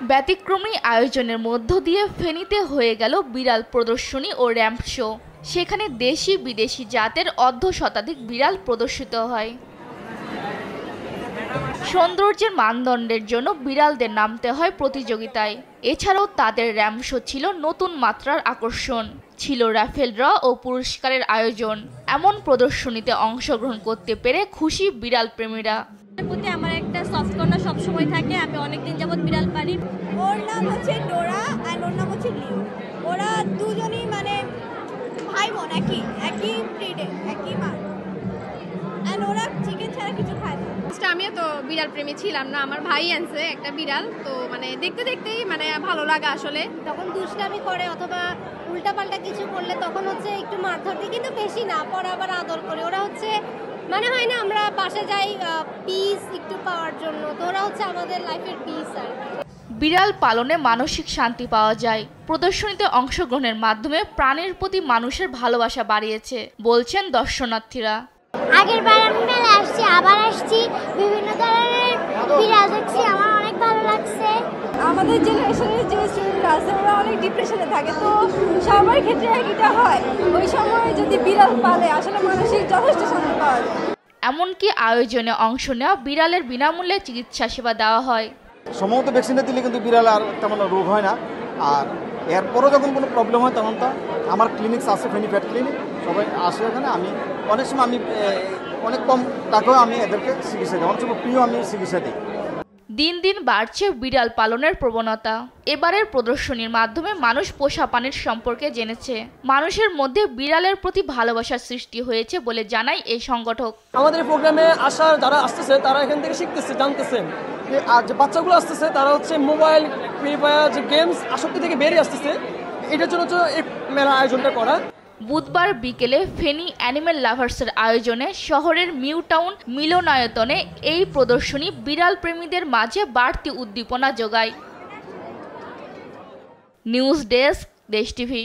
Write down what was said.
ব্যতিক্রমী আয়োজনের মধ্য দিয়ে ফেনীতে হয়ে গেল বিড়াল প্রদর্শনী ও র্যাম্প শো। সেখানে দেশি বিদেশি জাতের অর্ধশতাধিক বিড়াল প্রদর্শিত হয়। সৌন্দর্যের মানদণ্ডের জন্য বিড়ালদের নামতে হয় প্রতিযোগিতায়। এছাড়াও তাদের র্যাম্প শো ছিল নতুন মাত্রার আকর্ষণ, ছিল রাফেল ড্র ও পুরস্কারের আয়োজন। এমন প্রদর্শনীতে অংশগ্রহণ করতে পেরে খুশি বিড়াল প্রেমীরা। প্রতি আমার একটা সফট কর্নার সবসময় থাকে। আমি অনেকদিন যাবত বিড়াল পালি। ওর নাম হচ্ছে ডোরা আর ওর নাম হচ্ছে লিও। ওরা দুজনই মানে ভাই বোন, একই ব্রিডে, একই মা। আর ওরা চিকেন ছাড়া কিছু খায় না। আমিও তো বিড়াল প্রেমী ছিলাম না, আমার ভাই আনছে একটা বিড়াল, তো মানে দেখতে দেখতেই মানে ভালো লাগা আসলে। তখন দুষ্টামি করে অথবা উল্টাপাল্টা কিছু করলে তখন হচ্ছে একটু মারধর দিই, কিন্তু বেশি না, পরে আবার আদর করে। ওরা হচ্ছে মানে হয় না আমরা বাসা যাই পিস একটু পাওয়ার জন্য, তো ওরা হচ্ছে আমাদের লাইফের পিস। আর বিড়াল পালনে মানসিক শান্তি পাওয়া যায়। প্রদর্শনীতে অংশগ্রহণের মাধ্যমে প্রাণীর প্রতি মানুষের ভালোবাসা বাড়িয়েছে বলছেন দর্শনার্থীরা। আগের বার আমি মেলা আসছি, আবার আসছি, বিভিন্ন ধরনের বিড়াল দেখছি, আমার অনেক ভালো লাগছে। আমাদের জেনারেশনের যে স্টুডেন্ট আছে ওরা অনেক ডিপ্রেশনে থাকে, তো সবার ক্ষেত্রে একইটা হয়। ওই সময় যদি বিড়াল পালে আসলে মানসিক যথেষ্ট শান্তি পাওয়া যায়। এমনকি আয়োজনে অংশ নেওয়া বিড়ালের বিনামূল্যে চিকিৎসা সেবা দেওয়া হয়। সম্ভবত ভ্যাকসিনটা দিলে কিন্তু বিড়াল আর তেমন রোগ হয় না। আর এরপরও যখন কোনো প্রবলেম হয় তখন তো আমার ক্লিনিক্স আছে, ফেনী পেট ক্লিনিক, সবাই আসে এখানে। আমি অনেক সময় অনেক কম টাকাও আমি এদেরকে চিকিৎসা দিই, অনেক সময় প্রিয় আমি চিকিৎসা দিই। দিন দিন বাড়ছে বিড়াল পালনের প্রবণতা। এবারের প্রদর্শনীর মাধ্যমে মানুষ পোষা প্রাণীর সম্পর্কে জেনেছে। মানুষের মধ্যে বিড়ালের প্রতি ভালোবাসার সৃষ্টি হয়েছে বলে জানায় এই সংগঠক। আমাদের প্রোগ্রামে আসার যারা আসতেছে তারা এখান থেকে শিখতেছে, জানতেছেন। আর যে বাচ্চাগুলো আসতেছে তারা হচ্ছে মোবাইল, ফ্রি ফায়ার, যে গেমস আসক্তি থেকে বেরিয়ে আসতেছে। এটার জন্য হচ্ছে এই মেলা আয়োজনটা করা। বুধবার বিকেলে ফেনী অ্যানিমেল লাভার্সের আয়োজনে শহরের মিউ টাউন মিলনায়তনে এই প্রদর্শনী বিড়াল প্রেমীদের মাঝে বাড়তি উদ্দীপনা যোগায়। নিউজ ডেস্ক, দেশ টিভি।